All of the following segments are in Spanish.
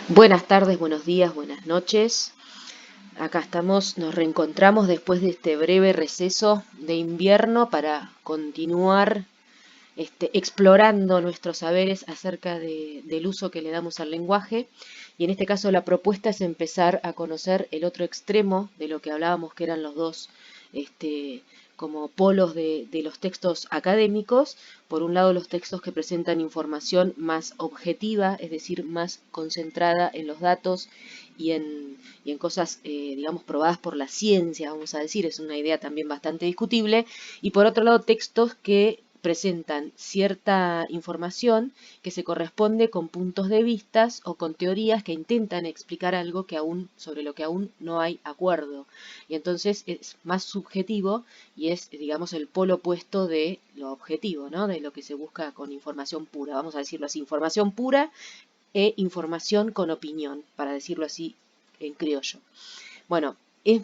Buenas tardes, buenos días, buenas noches. Acá estamos, nos reencontramos después de este breve receso de invierno para continuar explorando nuestros saberes acerca del uso que le damos al lenguaje. Y en este caso la propuesta es empezar a conocer el otro extremo de lo que hablábamos, que eran los dos este, como polos de los textos académicos. Por un lado, los textos que presentan información más objetiva, es decir, más concentrada en los datos y en cosas, digamos, probadas por la ciencia, vamos a decir, es una idea también bastante discutible. Y por otro lado, textos que presentan cierta información que se corresponde con puntos de vistas o con teorías que intentan explicar algo que sobre lo que aún no hay acuerdo. Y entonces es más subjetivo y es, digamos, el polo opuesto de lo objetivo, ¿no? De lo que se busca con información pura. Vamos a decirlo así, información pura e información con opinión, para decirlo así en criollo. Bueno,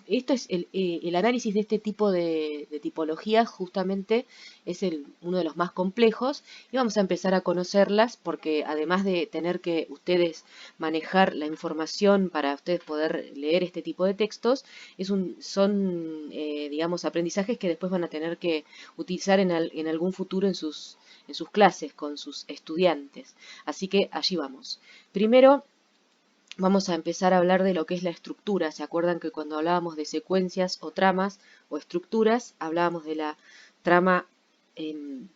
esto es el análisis de este tipo de tipologías justamente es uno de los más complejos y vamos a empezar a conocerlas porque además de tener que ustedes manejar la información para ustedes poder leer este tipo de textos, son, digamos, aprendizajes que después van a tener que utilizar en algún futuro en sus clases con sus estudiantes. Así que allí vamos. Primero, vamos a empezar a hablar de lo que es la estructura. ¿Se acuerdan que cuando hablábamos de secuencias o tramas o estructuras, hablábamos de la trama em,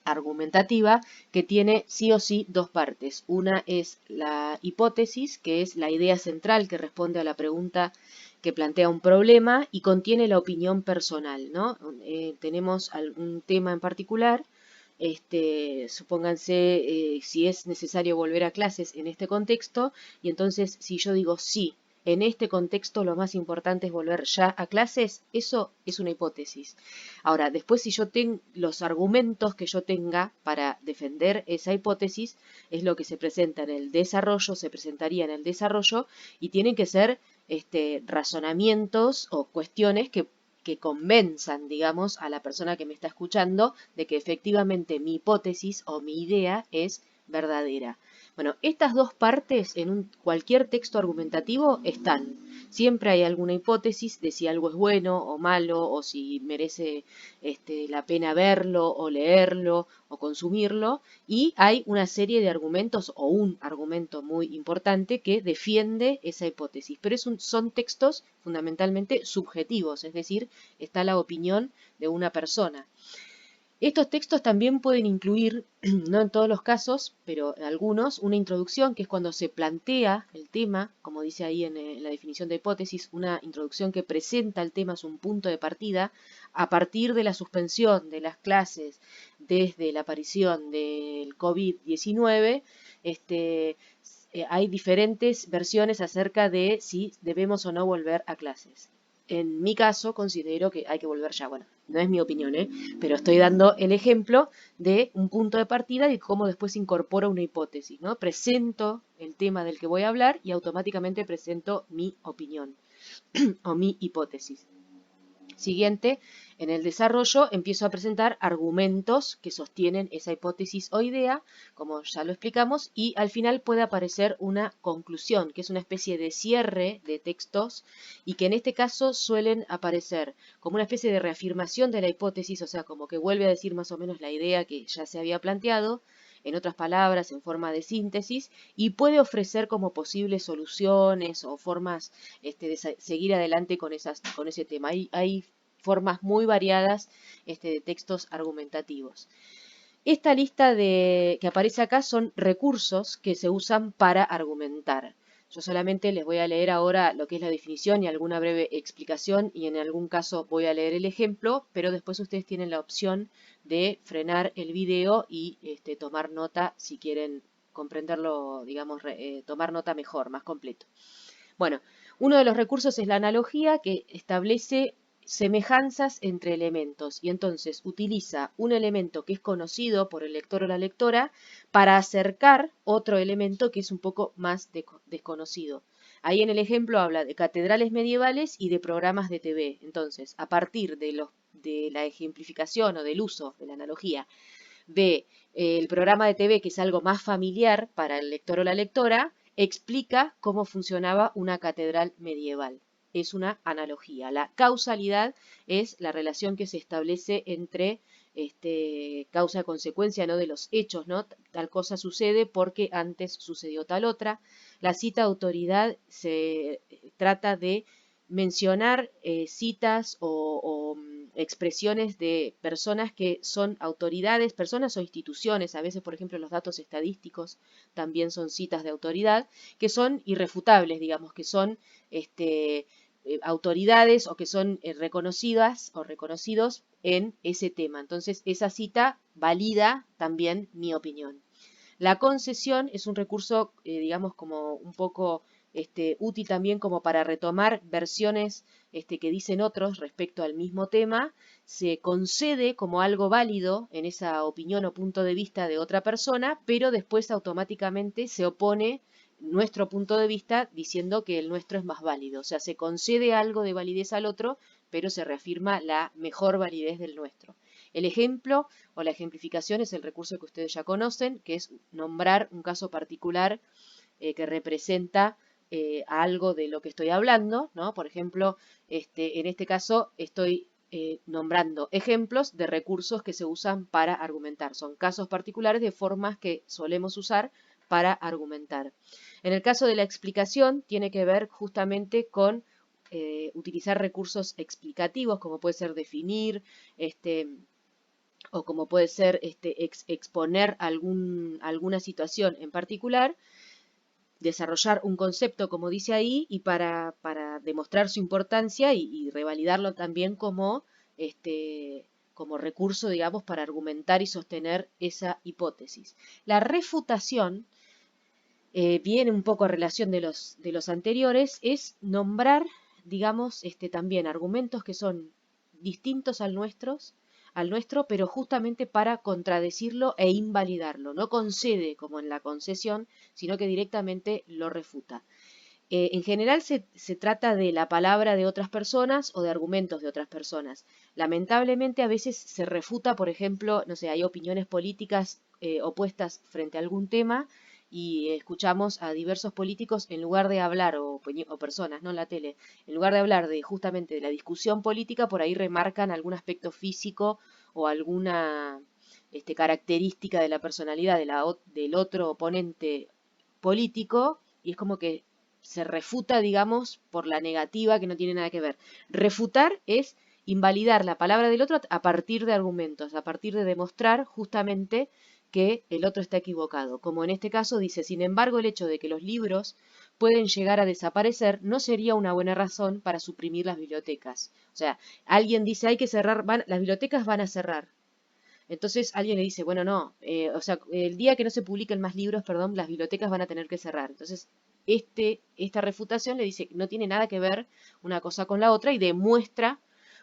argumentativa que tiene sí o sí dos partes? Una es la hipótesis, que es la idea central que responde a la pregunta que plantea un problema y contiene la opinión personal, ¿no? Tenemos algún tema en particular, supónganse si es necesario volver a clases en este contexto, y entonces si yo digo sí, en este contexto lo más importante es volver ya a clases, eso es una hipótesis. Ahora, después si yo tengo los argumentos que yo tenga para defender esa hipótesis, es lo que se presenta en el desarrollo, se presentaría en el desarrollo, y tienen que ser razonamientos o cuestiones que convenzan, digamos, a la persona que me está escuchando de que efectivamente mi hipótesis o mi idea es verdadera. Bueno, estas dos partes en cualquier texto argumentativo están. Siempre hay alguna hipótesis de si algo es bueno o malo, o si merece la pena verlo o leerlo o consumirlo, y hay una serie de argumentos o un argumento muy importante que defiende esa hipótesis. Pero son textos fundamentalmente subjetivos, es decir, está la opinión de una persona. Estos textos también pueden incluir, no en todos los casos, pero en algunos, una introducción, que es cuando se plantea el tema, como dice ahí en la definición de hipótesis, una introducción que presenta el tema, es un punto de partida, a partir de la suspensión de las clases desde la aparición del COVID-19, hay diferentes versiones acerca de si debemos o no volver a clases. En mi caso, considero que hay que volver ya. Bueno, no es mi opinión, pero estoy dando el ejemplo de un punto de partida y cómo después incorporo una hipótesis, ¿no? Presento el tema del que voy a hablar y automáticamente presento mi opinión o mi hipótesis. Siguiente, en el desarrollo empiezo a presentar argumentos que sostienen esa hipótesis o idea, como ya lo explicamos, y al final puede aparecer una conclusión, que es una especie de cierre de textos y que en este caso suelen aparecer como una especie de reafirmación de la hipótesis, o sea, como que vuelve a decir más o menos la idea que ya se había planteado, en otras palabras, en forma de síntesis, y puede ofrecer como posibles soluciones o formas de seguir adelante con ese tema. Hay formas muy variadas de textos argumentativos. Esta lista que aparece acá son recursos que se usan para argumentar. Yo solamente les voy a leer ahora lo que es la definición y alguna breve explicación, y en algún caso voy a leer el ejemplo, pero después ustedes tienen la opción de frenar el video y tomar nota si quieren comprenderlo, digamos, tomar nota mejor, más completo. Bueno, uno de los recursos es la analogía, que establece semejanzas entre elementos y entonces utiliza un elemento que es conocido por el lector o la lectora para acercar otro elemento que es un poco más desconocido. Ahí en el ejemplo habla de catedrales medievales y de programas de TV. Entonces, a partir de la ejemplificación o del uso de la analogía de El programa de TV, que es algo más familiar para el lector o la lectora, explica cómo funcionaba una catedral medieval. Es una analogía. La causalidad es la relación que se establece entre causa-consecuencia, ¿no? De los hechos, ¿no? Tal cosa sucede porque antes sucedió tal otra. La cita autoridad se trata de mencionar citas o expresiones de personas que son autoridades, personas o instituciones, a veces por ejemplo los datos estadísticos también son citas de autoridad, que son irrefutables, digamos, que son autoridades o que son reconocidas o reconocidos en ese tema. Entonces esa cita valida también mi opinión. La concesión es un recurso, digamos, como un poco útil también como para retomar versiones que dicen otros respecto al mismo tema. Se concede como algo válido en esa opinión o punto de vista de otra persona, pero después automáticamente se opone nuestro punto de vista diciendo que el nuestro es más válido. O sea, se concede algo de validez al otro, pero se reafirma la mejor validez del nuestro. El ejemplo o la ejemplificación es el recurso que ustedes ya conocen, que es nombrar un caso particular que representa algo de lo que estoy hablando, ¿no? Por ejemplo, en este caso estoy nombrando ejemplos de recursos que se usan para argumentar. Son casos particulares de formas que solemos usar para argumentar. En el caso de la explicación, tiene que ver justamente con utilizar recursos explicativos, como puede ser definir, o como puede ser exponer alguna situación en particular, desarrollar un concepto, como dice ahí, y para demostrar su importancia y revalidarlo también como recurso, digamos, para argumentar y sostener esa hipótesis. La refutación viene un poco a relación de los anteriores, es nombrar, digamos, también argumentos que son distintos al nuestro, pero justamente para contradecirlo e invalidarlo. No concede como en la concesión, sino que directamente lo refuta. En general se trata de la palabra de otras personas o de argumentos de otras personas. Lamentablemente a veces se refuta, por ejemplo, no sé, hay opiniones políticas opuestas frente a algún tema y escuchamos a diversos políticos en lugar de hablar, o personas, ¿no? En la tele, en lugar de hablar de justamente de la discusión política, por ahí remarcan algún aspecto físico o alguna característica de la personalidad del otro oponente político, y es como que se refuta, digamos, por la negativa que no tiene nada que ver. Refutar es invalidar la palabra del otro a partir de argumentos, a partir de demostrar justamente que el otro está equivocado. Como en este caso dice, sin embargo, el hecho de que los libros pueden llegar a desaparecer no sería una buena razón para suprimir las bibliotecas. O sea, alguien dice, hay que cerrar, las bibliotecas van a cerrar. Entonces alguien le dice, bueno, no, o sea, el día que no se publiquen más libros, perdón, las bibliotecas van a tener que cerrar. Entonces, esta refutación le dice que no tiene nada que ver una cosa con la otra y demuestra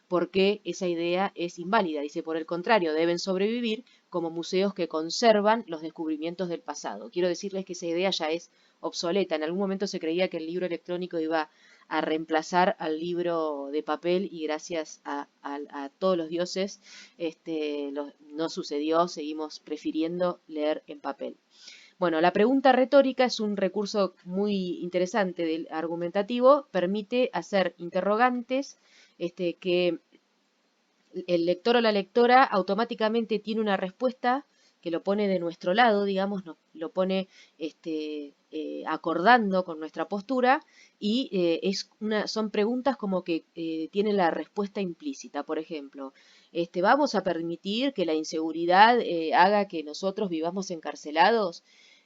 por qué esa idea es inválida. Dice, por el contrario, deben sobrevivir como museos que conservan los descubrimientos del pasado. Quiero decirles que esa idea ya es obsoleta. En algún momento se creía que el libro electrónico iba a reemplazar al libro de papel y gracias a todos los dioses no sucedió, seguimos prefiriendo leer en papel. Bueno, la pregunta retórica es un recurso muy interesante del argumentativo, permite hacer interrogantes que el lector o la lectora automáticamente tiene una respuesta que lo pone de nuestro lado, digamos, lo pone acordando con nuestra postura y son preguntas como que tienen la respuesta implícita. Por ejemplo, ¿vamos a permitir que la inseguridad haga que nosotros vivamos encarcelados?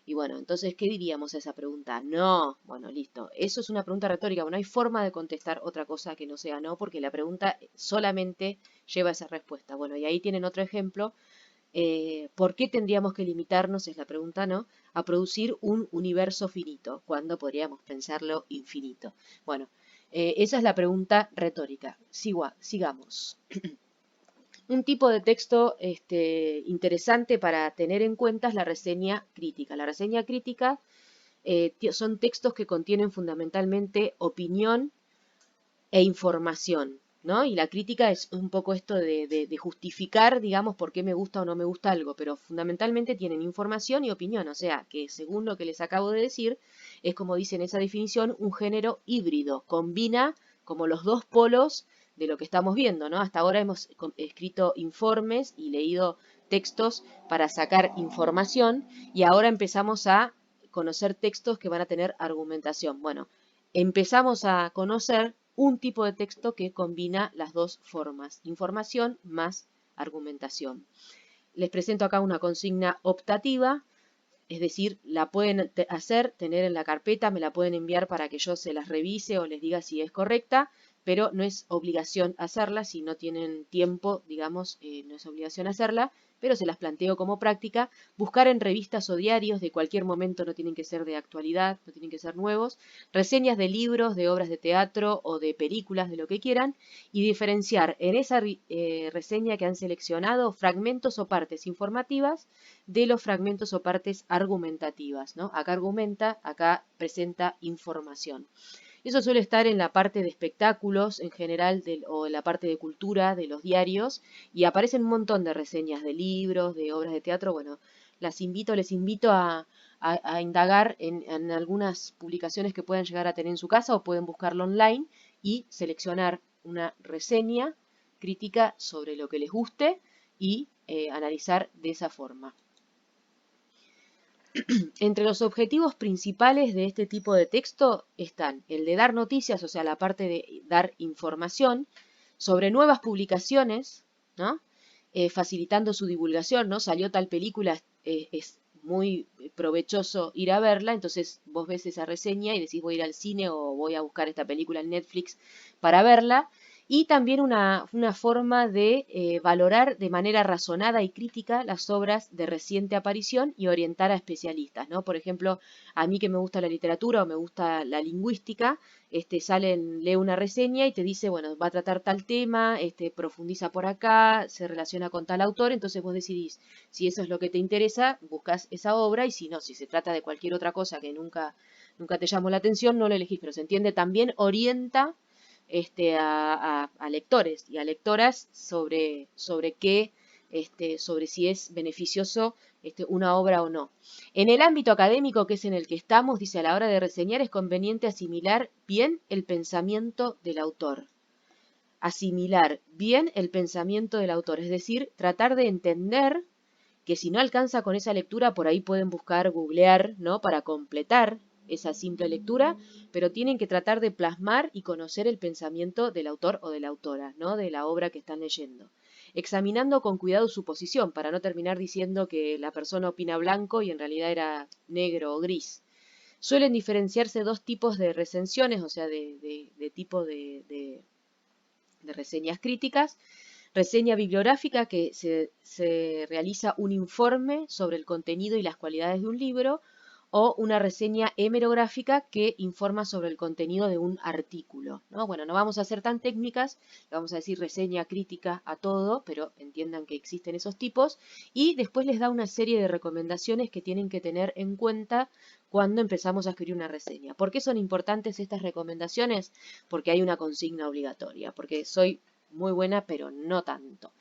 Y bueno, entonces, ¿qué diríamos a esa pregunta? No, bueno, listo. Eso es una pregunta retórica. Bueno, no hay forma de contestar otra cosa que no sea no, porque la pregunta solamente lleva esa respuesta. Bueno, y ahí tienen otro ejemplo. ¿Por qué tendríamos que limitarnos, es la pregunta, ¿no?, a producir un universo finito, cuando podríamos pensarlo infinito? Bueno, esa es la pregunta retórica. Sigamos. Un tipo de texto interesante para tener en cuenta es la reseña crítica. La reseña crítica son textos que contienen fundamentalmente opinión e información, ¿no? Y la crítica es un poco esto de justificar, digamos, por qué me gusta o no me gusta algo, pero fundamentalmente tienen información y opinión, o sea, que según lo que les acabo de decir, es como dice en esa definición, un género híbrido, combina como los dos polos de lo que estamos viendo, ¿no? Hasta ahora hemos escrito informes y leído textos para sacar información y ahora empezamos a conocer textos que van a tener argumentación. Bueno, empezamos a conocer un tipo de texto que combina las dos formas, información más argumentación. Les presento acá una consigna optativa, es decir, la pueden hacer, tener en la carpeta, me la pueden enviar para que yo se las revise o les diga si es correcta, pero no es obligación hacerla, si no tienen tiempo, digamos, no es obligación hacerla, pero se las planteo como práctica. Buscar en revistas o diarios de cualquier momento, no tienen que ser de actualidad, no tienen que ser nuevos, reseñas de libros, de obras de teatro o de películas, de lo que quieran, y diferenciar en esa reseña que han seleccionado fragmentos o partes informativas de los fragmentos o partes argumentativas, ¿no? Acá argumenta, acá presenta información. Eso suele estar en la parte de espectáculos en general o en la parte de cultura de los diarios y aparecen un montón de reseñas de libros, de obras de teatro. Bueno, les invito a indagar en algunas publicaciones que puedan llegar a tener en su casa o pueden buscarlo online y seleccionar una reseña crítica sobre lo que les guste y analizar de esa forma. Entre los objetivos principales de este tipo de texto están el de dar noticias, o sea, la parte de dar información sobre nuevas publicaciones, ¿no? Facilitando su divulgación, ¿no? Salió tal película, es muy provechoso ir a verla, entonces vos ves esa reseña y decís voy a ir al cine o voy a buscar esta película en Netflix para verla. Y también una forma de valorar de manera razonada y crítica las obras de reciente aparición y orientar a especialistas, ¿no? Por ejemplo, a mí que me gusta la literatura o me gusta la lingüística, lee una reseña y te dice, bueno, va a tratar tal tema, profundiza por acá, se relaciona con tal autor, entonces vos decidís si eso es lo que te interesa, buscas esa obra y si no, si se trata de cualquier otra cosa que nunca te llamó la atención, no lo elegís, pero se entiende, también orienta a lectores y a lectoras sobre qué, sobre si es beneficioso una obra o no. En el ámbito académico, que es en el que estamos, dice, a la hora de reseñar es conveniente asimilar bien el pensamiento del autor. Asimilar bien el pensamiento del autor, es decir, tratar de entender que si no alcanza con esa lectura, por ahí pueden buscar, googlear, ¿no? Para completar esa simple lectura, pero tienen que tratar de plasmar y conocer el pensamiento del autor o de la autora, ¿no? De la obra que están leyendo. Examinando con cuidado su posición, para no terminar diciendo que la persona opina blanco y en realidad era negro o gris. Suelen diferenciarse dos tipos de recensiones, o sea, de tipo de reseñas críticas. Reseña bibliográfica, que se realiza un informe sobre el contenido y las cualidades de un libro, o una reseña hemerográfica que informa sobre el contenido de un artículo, ¿no? Bueno, no vamos a ser tan técnicas, vamos a decir reseña crítica a todo, pero entiendan que existen esos tipos, y después les da una serie de recomendaciones que tienen que tener en cuenta cuando empezamos a escribir una reseña. ¿Por qué son importantes estas recomendaciones? Porque hay una consigna obligatoria, porque soy muy buena, pero no tanto.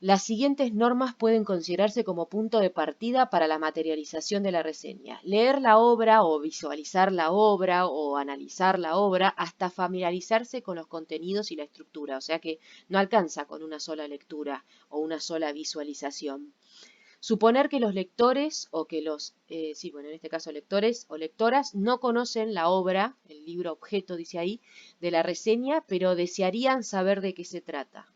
Las siguientes normas pueden considerarse como punto de partida para la materialización de la reseña. Leer la obra o visualizar la obra o analizar la obra hasta familiarizarse con los contenidos y la estructura. O sea que no alcanza con una sola lectura o una sola visualización. Suponer que los lectores o que en este caso lectores o lectoras no conocen la obra, el libro objeto dice ahí, de la reseña, pero desearían saber de qué se trata.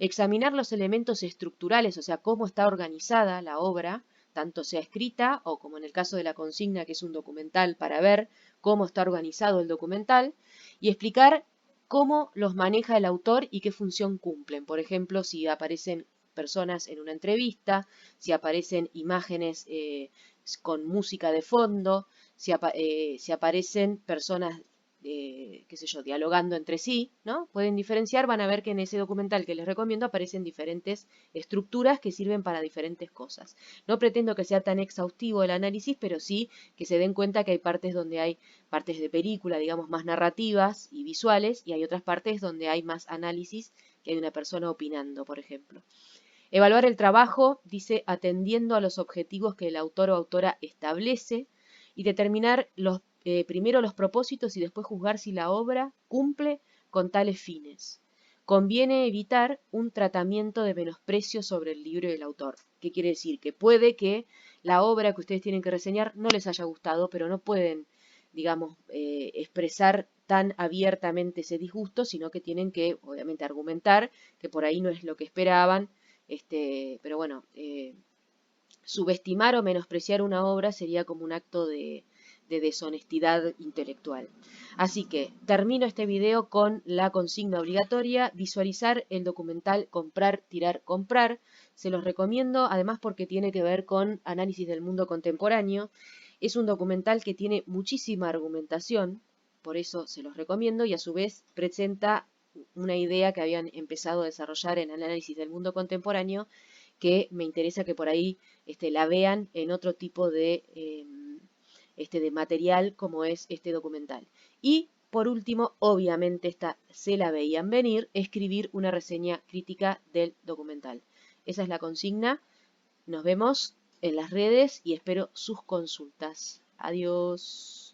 Examinar los elementos estructurales, o sea, cómo está organizada la obra, tanto sea escrita o como en el caso de la consigna, que es un documental, para ver cómo está organizado el documental, y explicar cómo los maneja el autor y qué función cumplen. Por ejemplo, si aparecen personas en una entrevista, si aparecen imágenes con música de fondo, si aparecen personas qué sé yo, dialogando entre sí, ¿no? Pueden diferenciar, van a ver que en ese documental que les recomiendo aparecen diferentes estructuras que sirven para diferentes cosas. No pretendo que sea tan exhaustivo el análisis, pero sí que se den cuenta que hay partes donde hay partes de película, digamos, más narrativas y visuales, y hay otras partes donde hay más análisis, que hay una persona opinando, por ejemplo. Evaluar el trabajo, dice, atendiendo a los objetivos que el autor o autora establece y determinar primero los propósitos y después juzgar si la obra cumple con tales fines. Conviene evitar un tratamiento de menosprecio sobre el libro y el autor. ¿Qué quiere decir? Que puede que la obra que ustedes tienen que reseñar no les haya gustado, pero no pueden, digamos, expresar tan abiertamente ese disgusto, sino que tienen que, obviamente, argumentar que por ahí no es lo que esperaban, pero bueno, subestimar o menospreciar una obra sería como un acto de deshonestidad intelectual. Así que termino este video con la consigna obligatoria, visualizar el documental Comprar, Tirar, Comprar. Se los recomiendo, además porque tiene que ver con análisis del mundo contemporáneo. Es un documental que tiene muchísima argumentación, por eso se los recomiendo, y a su vez presenta una idea que habían empezado a desarrollar en el análisis del mundo contemporáneo, que me interesa que por ahí la vean en otro tipo de material como es este documental. Y por último, obviamente esta se la veían venir, escribir una reseña crítica del documental. Esa es la consigna. Nos vemos en las redes y espero sus consultas. Adiós.